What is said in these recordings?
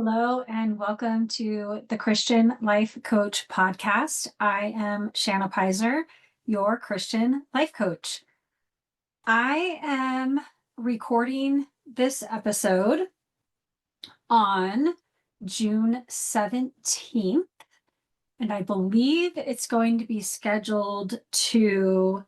Hello and welcome to the Christian Life Coach podcast. I am Shanna, your Christian life coach. I am recording this episode on June 17th, and I believe it's going to be scheduled to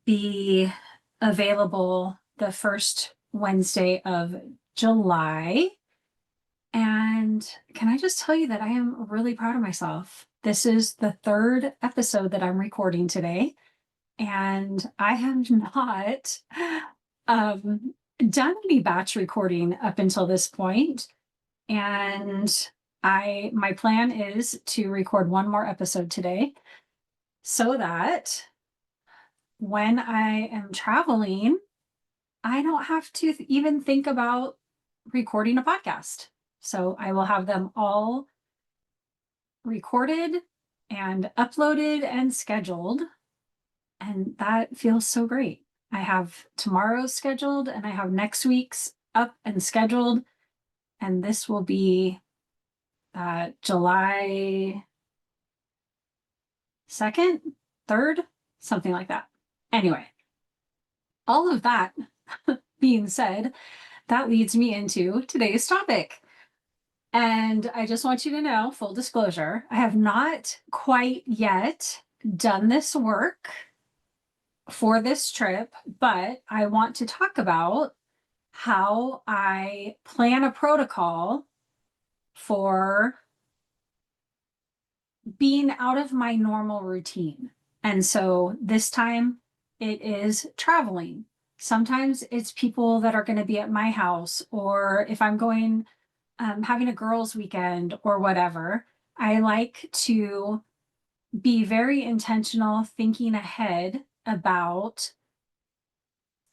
be available the first Wednesday of July. And can I just tell you that I am really proud of myself? This is the third episode that I'm recording today, and I have not done any batch recording up until this point. And my plan is to record one more episode today so that when I am traveling, I don't have to even think about recording a podcast. So I will have them all recorded and uploaded and scheduled. And that feels so great. I have tomorrow's scheduled and I have next week's up and scheduled. And this will be July 2nd, 3rd, something like that. Anyway, all of that being said, that leads me into today's topic. And I just want you to know, full disclosure, I have not quite yet done this work for this trip, but I want to talk about how I plan a protocol for being out of my normal routine. And so this time it is traveling. Sometimes it's people that are going to be at my house, or if I'm going having a girls' weekend or whatever, I like to be very intentional, thinking ahead about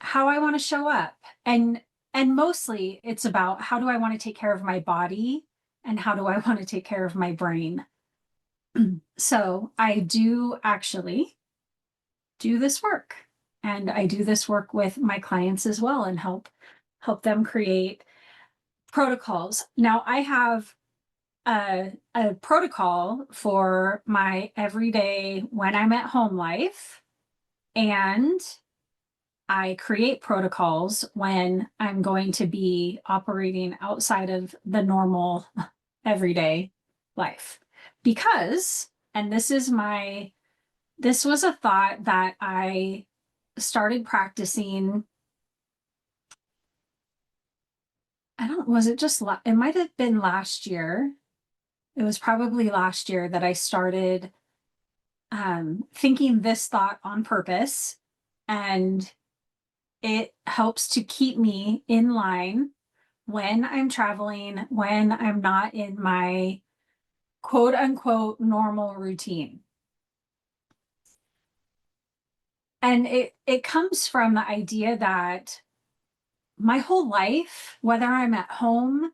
how I want to show up. And mostly it's about how do I want to take care of my body and how do I want to take care of my brain. So I do actually do this work, and I do this work with my clients as well and help them create protocols. Now I have a protocol for my everyday when I'm at home life, and I create protocols when I'm going to be operating outside of the normal everyday life. Because, and this was a thought that I started practicing. Was it just, it might have been last year. It was probably last year that I started thinking this thought on purpose, and it helps to keep me in line when I'm traveling, when I'm not in my quote unquote normal routine. And it comes from the idea that my whole life, whether I'm at home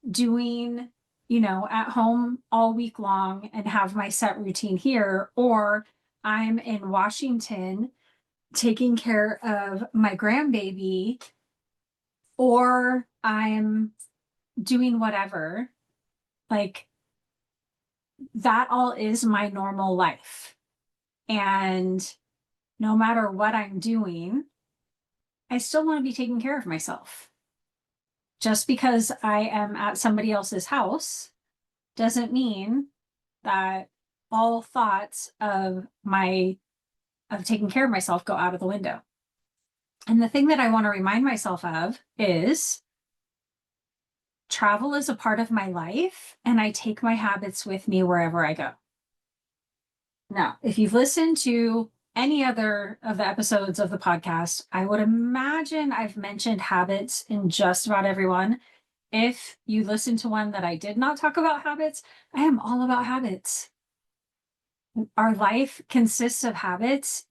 doing, at home all week long and have my set routine here, or I'm in Washington taking care of my grandbaby, or I'm doing whatever, like that all is my normal life. And no matter what I'm doing, I still want to be taking care of myself. Just because I am at somebody else's house doesn't mean that all thoughts of taking care of myself go out of the window. And the thing that I want to remind myself of is travel is a part of my life, and I take my habits with me wherever I go. Now, if you've listened to any other of the episodes of the podcast, I would imagine I've mentioned habits in just about everyone. If you listen to one that I did not talk about habits, I am all about habits. Our life consists of habits,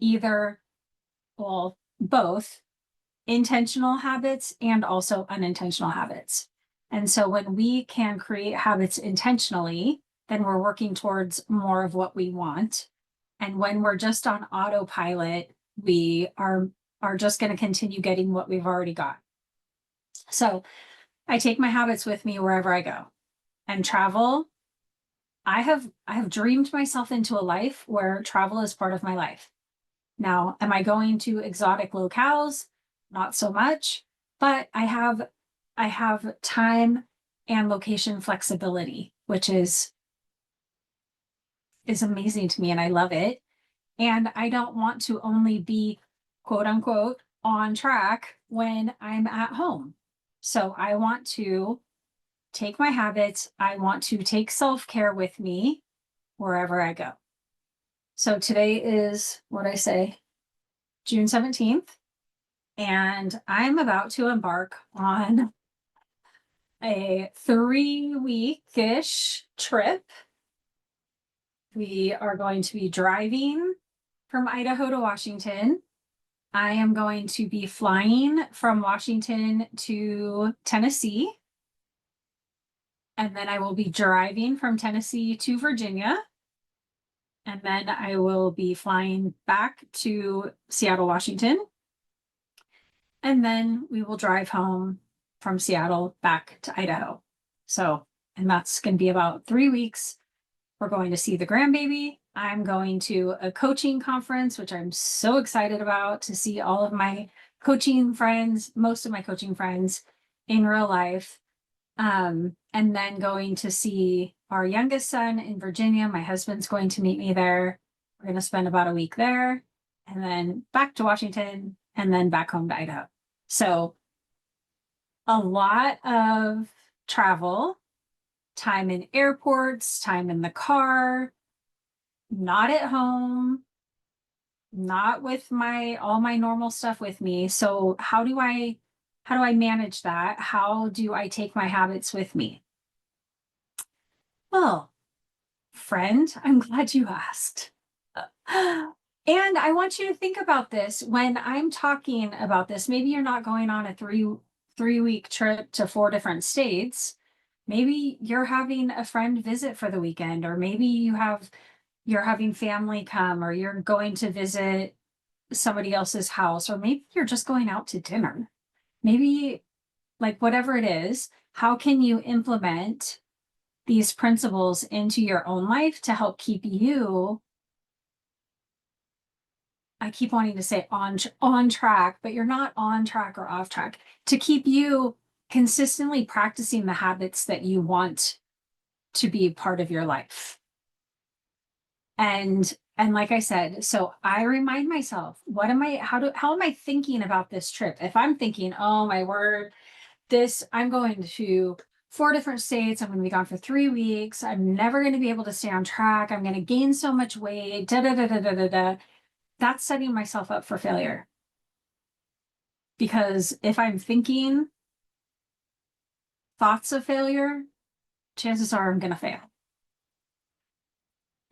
both intentional habits and also unintentional habits. And so when we can create habits intentionally, then we're working towards more of what we want. And when we're just on autopilot, we are just going to continue getting what we've already got. So I take my habits with me wherever I go. And travel, I have dreamed myself into a life where travel is part of my life. Now, am I going to exotic locales? Not so much, but I have time and location flexibility, which is amazing to me and I love it. And I don't want to only be quote unquote on track when I'm at home. So I want to take my habits. I want to take self-care with me wherever I go. So today is what I say, June 17th, and I'm about to embark on a 3-week-ish trip. We are going to be driving from Idaho to Washington. I am going to be flying from Washington to Tennessee. And then I will be driving from Tennessee to Virginia. And then I will be flying back to Seattle, Washington. And then we will drive home from Seattle back to Idaho. So, and that's going to be about 3 weeks. We're going to see the grandbaby. I'm going to a coaching conference, which I'm so excited about, to see all of my coaching friends, most of my coaching friends in real life. And then going to see our youngest son in Virginia. My husband's going to meet me there. We're going to spend about a week there and then back to Washington and then back home to Idaho. So a lot of travel, time in airports, time in the car, not at home, not with all my normal stuff with me. So how do I manage that? How do I take my habits with me? Well, friend, I'm glad you asked. And I want you to think about this when I'm talking about this. Maybe you're not going on a three-week trip to 4 different states. Maybe you're having a friend visit for the weekend, or maybe you're having family come, or you're going to visit somebody else's house, or maybe you're just going out to dinner. Maybe, like, whatever it is, how can you implement these principles into your own life to help keep you, I keep wanting to say on track, but you're not on track or off track, to keep you consistently practicing the habits that you want to be part of your life. And like I said, so I remind myself, how am I thinking about this trip? If I'm thinking, oh my word, I'm going to 4 different states, I'm going to be gone for 3 weeks, I'm never going to be able to stay on track, I'm going to gain so much weight, that's setting myself up for failure. Because if I'm thinking thoughts of failure, chances are I'm going to fail.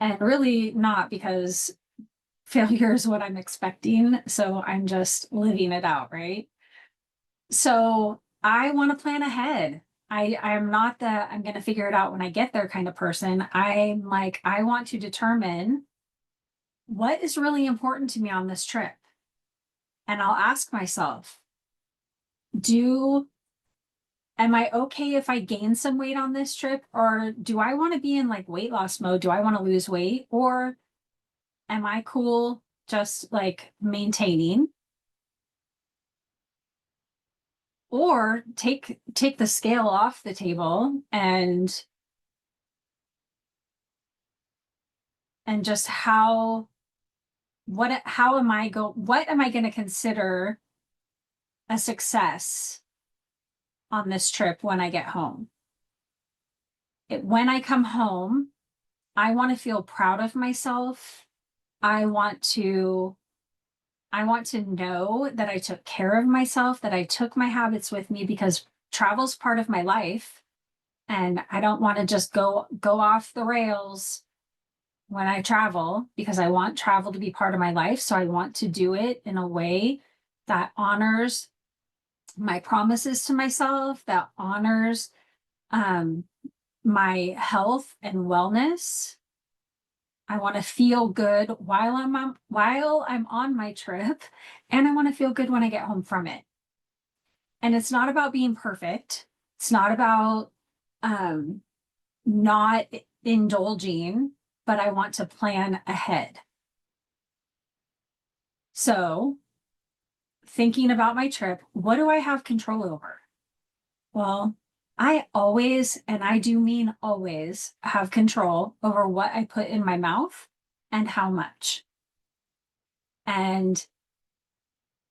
And really not, because failure is what I'm expecting. So I'm just living it out, right? So I want to plan ahead. I'm not the I'm going to figure it out when I get there kind of person. I'm like, I want to determine what is really important to me on this trip. And I'll ask myself, am I okay if I gain some weight on this trip? Or do I want to be in like weight loss mode? Do I want to lose weight? Or am I cool just like maintaining? Or take the scale off the table and just what am I going to consider a success on this trip when I get home? When I come home, I want to feel proud of myself. I want to know that I took care of myself, that I took my habits with me, because travel's part of my life. And I don't want to just go off the rails when I travel, because I want travel to be part of my life. So I want to do it in a way that honors my promises to myself, that honors my health and wellness. I want to feel good while I'm on my trip, and I want to feel good when I get home from it. And it's not about being perfect. It's not about not indulging, but I want to plan ahead. So, thinking about my trip, what do I have control over? Well, I always, and I do mean always, have control over what I put in my mouth and how much. And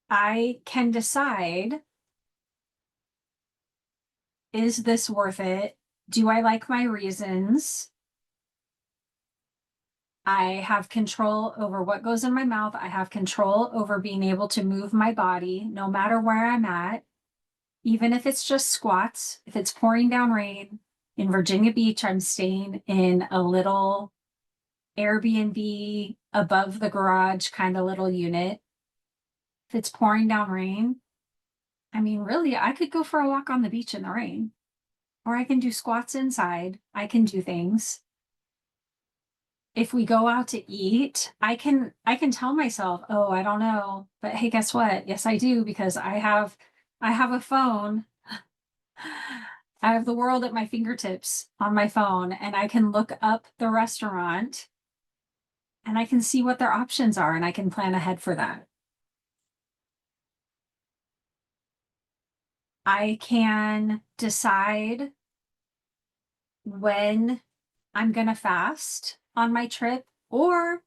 I can decide, is this worth it? Do I like my reasons? I have control over what goes in my mouth. I have control over being able to move my body no matter where I'm at, even if it's just squats, if it's pouring down rain. In Virginia Beach, I'm staying in a little Airbnb above the garage kind of little unit. If it's pouring down rain, I mean, really, I could go for a walk on the beach in the rain, or I can do squats inside. I can do things. If we go out to eat, I can tell myself, "Oh, I don't know." But hey, guess what? Yes, I do because I have a phone. I have the world at my fingertips on my phone, and I can look up the restaurant and I can see what their options are and I can plan ahead for that. I can decide when I'm going to fast on my trip or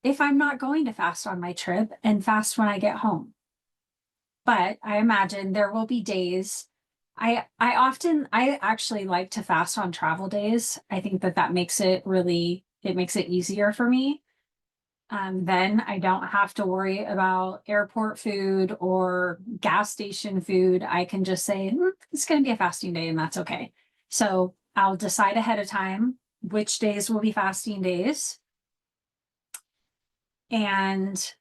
if I'm not going to fast on my trip and fast when I get home. But I imagine there will be days I actually like to fast on travel days. I think that makes it really it makes it easier for me. Then I don't have to worry about airport food or gas station food. I can just say, it's going to be a fasting day and that's okay. So I'll decide ahead of time which days will be fasting days. And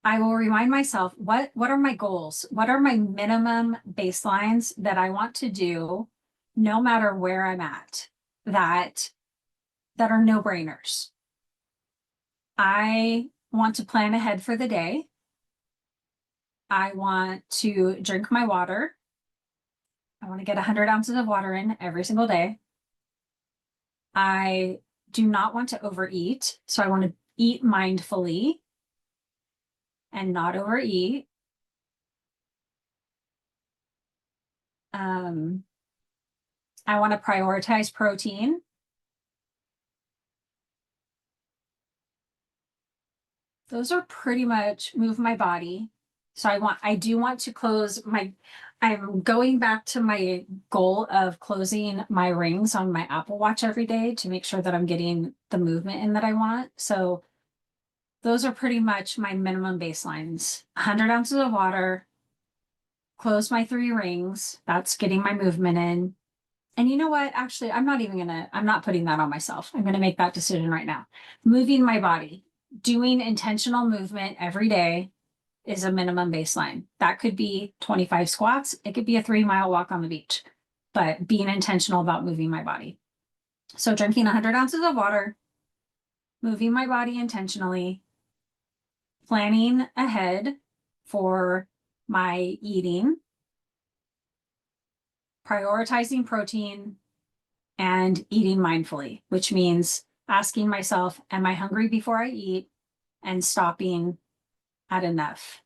I will remind myself what are my goals? What are my minimum baselines that I want to do no matter where I'm at that that are no-brainers. I want to plan ahead for the day. I want to drink my water. I want to get 100 ounces of water in every single day. I do not want to overeat. So I want to eat mindfully and not overeat. I want to prioritize protein. Those are pretty much move my body. So I do want to I'm going back to my goal of closing my rings on my Apple Watch every day to make sure that I'm getting the movement in that I want. So those are pretty much my minimum baselines. 100 ounces of water, close my 3 rings. That's getting my movement in. And you know what? Actually, I'm not putting that on myself. I'm going to make that decision right now. Moving my body, doing intentional movement every day is a minimum baseline. That could be 25 squats. It could be a 3-mile walk on the beach, but being intentional about moving my body. So drinking 100 ounces of water, moving my body intentionally, planning ahead for my eating, prioritizing protein, and eating mindfully, which means asking myself, am I hungry before I eat? And stopping at enough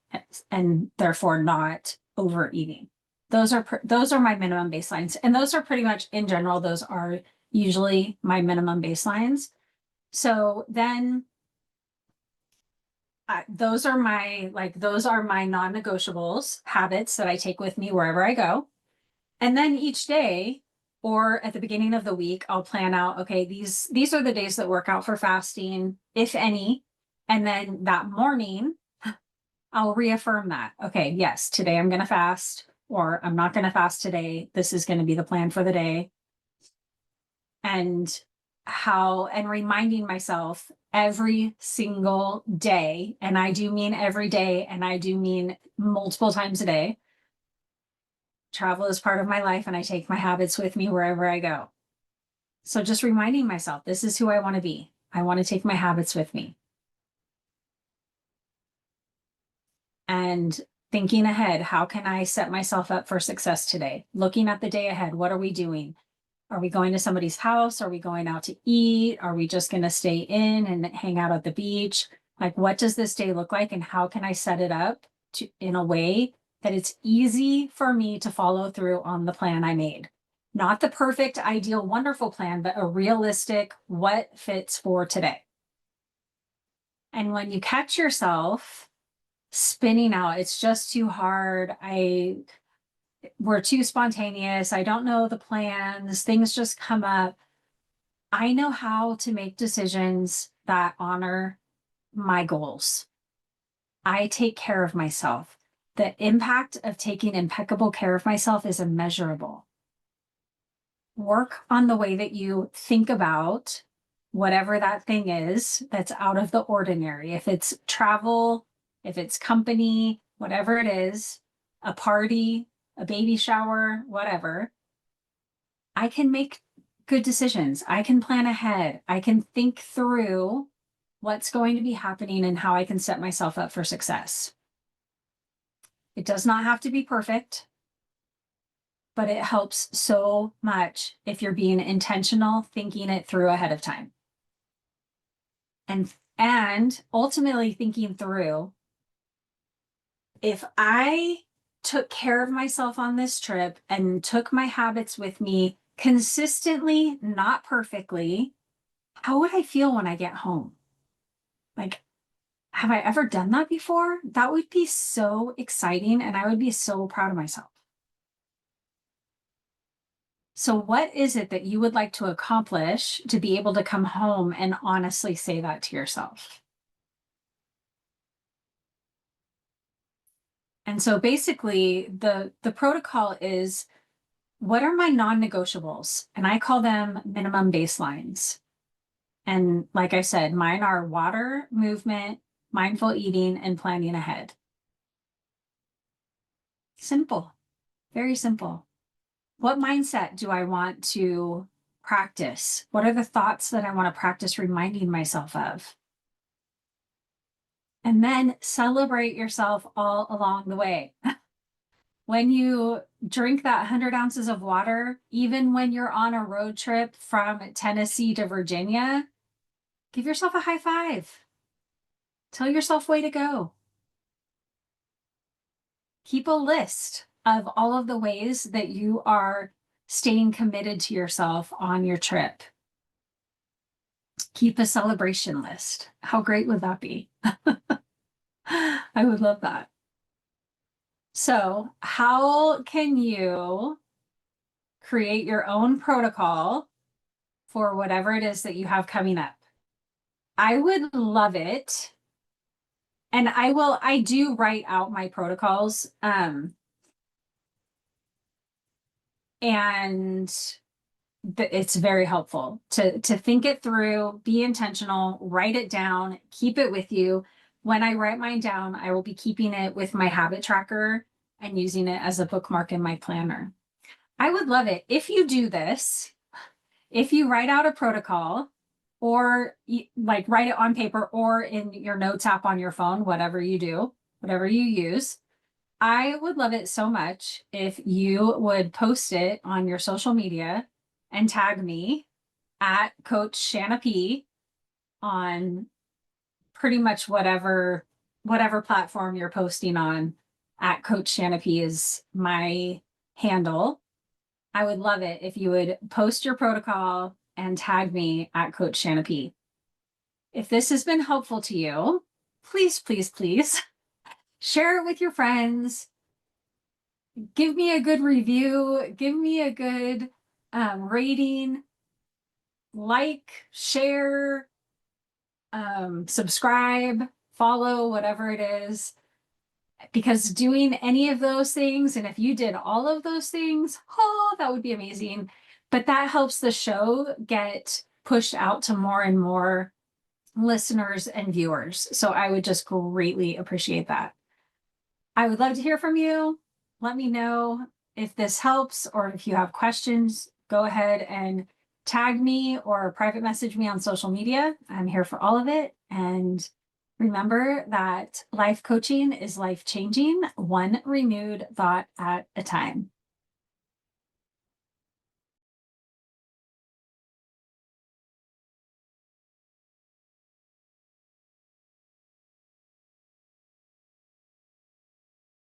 and therefore not overeating. Those are my minimum baselines. And those are pretty much in general, those are usually my minimum baselines. So then those are my non-negotiables habits that I take with me wherever I go. And then each day or at the beginning of the week, I'll plan out, okay, these are the days that work out for fasting, if any. And then that morning, I'll reaffirm that. Okay, yes, today I'm going to fast, or I'm not going to fast today. This is going to be the plan for the day. And reminding myself every single day, and I do mean every day, and I do mean multiple times a day. Travel is part of my life, and I take my habits with me wherever I go. So just reminding myself, this is who I want to be. I want to take my habits with me. And thinking ahead. How can I set myself up for success today? Looking at the day ahead. What are we doing? Are we going to somebody's house? Are we going out to eat? Are we just going to stay in and hang out at the beach? Like, what does this day look like? And how can I set it up in a way that it's easy for me to follow through on the plan I made? Not the perfect, ideal, wonderful plan, but a realistic, what fits for today. And when you catch yourself spinning out, it's just too hard. We're too spontaneous. I don't know the plans. Things just come up. I know how to make decisions that honor my goals. I take care of myself. The impact of taking impeccable care of myself is immeasurable. Work on the way that you think about whatever that thing is that's out of the ordinary. If it's travel, if it's company, whatever it is, a party, a baby shower, whatever, I can make good decisions. I can plan ahead. I can think through what's going to be happening and how I can set myself up for success. It does not have to be perfect, but it helps so much if you're being intentional, thinking it through ahead of time. And ultimately thinking through, if I took care of myself on this trip and took my habits with me consistently, not perfectly, how would I feel when I get home? Like, have I ever done that before? That would be so exciting, and I would be so proud of myself. So what is it that you would like to accomplish to be able to come home and honestly say that to yourself? And so basically the protocol is, what are my non-negotiables? And I call them minimum baselines. And like I said, mine are water, movement, mindful eating, and planning ahead. Simple, very simple. What mindset do I want to practice? What are the thoughts that I want to practice reminding myself of? And then celebrate yourself all along the way. When you drink that 100 ounces of water, even when you're on a road trip from Tennessee to Virginia, give yourself a high five. Tell yourself way to go. Keep a list of all of the ways that you are staying committed to yourself on your trip. Keep a celebration list. How great would that be? I would love that. So, how can you create your own protocol for whatever it is that you have coming up? I would love it. And I do write out my protocols. And it's very helpful to think it through, be intentional, write it down, keep it with you. When I write mine down, I will be keeping it with my habit tracker and using it as a bookmark in my planner. I would love it if you do this, if you write out a protocol or like write it on paper or in your notes app on your phone, whatever you do, whatever you use. I would love it so much if you would post it on your social media and tag me at Coach Shanna P on pretty much whatever platform you're posting on. At Coach Shanna P is my handle. I would love it if you would post your protocol and tag me at Coach Shanna P. If this has been helpful to you, please, please, please share it with your friends. Give me a good review. Give me a good rating. Like, share, subscribe, follow, whatever it is. Because doing any of those things, and if you did all of those things, oh, that would be amazing. But that helps the show get pushed out to more and more listeners and viewers. So I would just greatly appreciate that. I would love to hear from you. Let me know if this helps or if you have questions. Go ahead and tag me or private message me on social media. I'm here for all of it. And Remember that life coaching is life changing, one renewed thought at a time.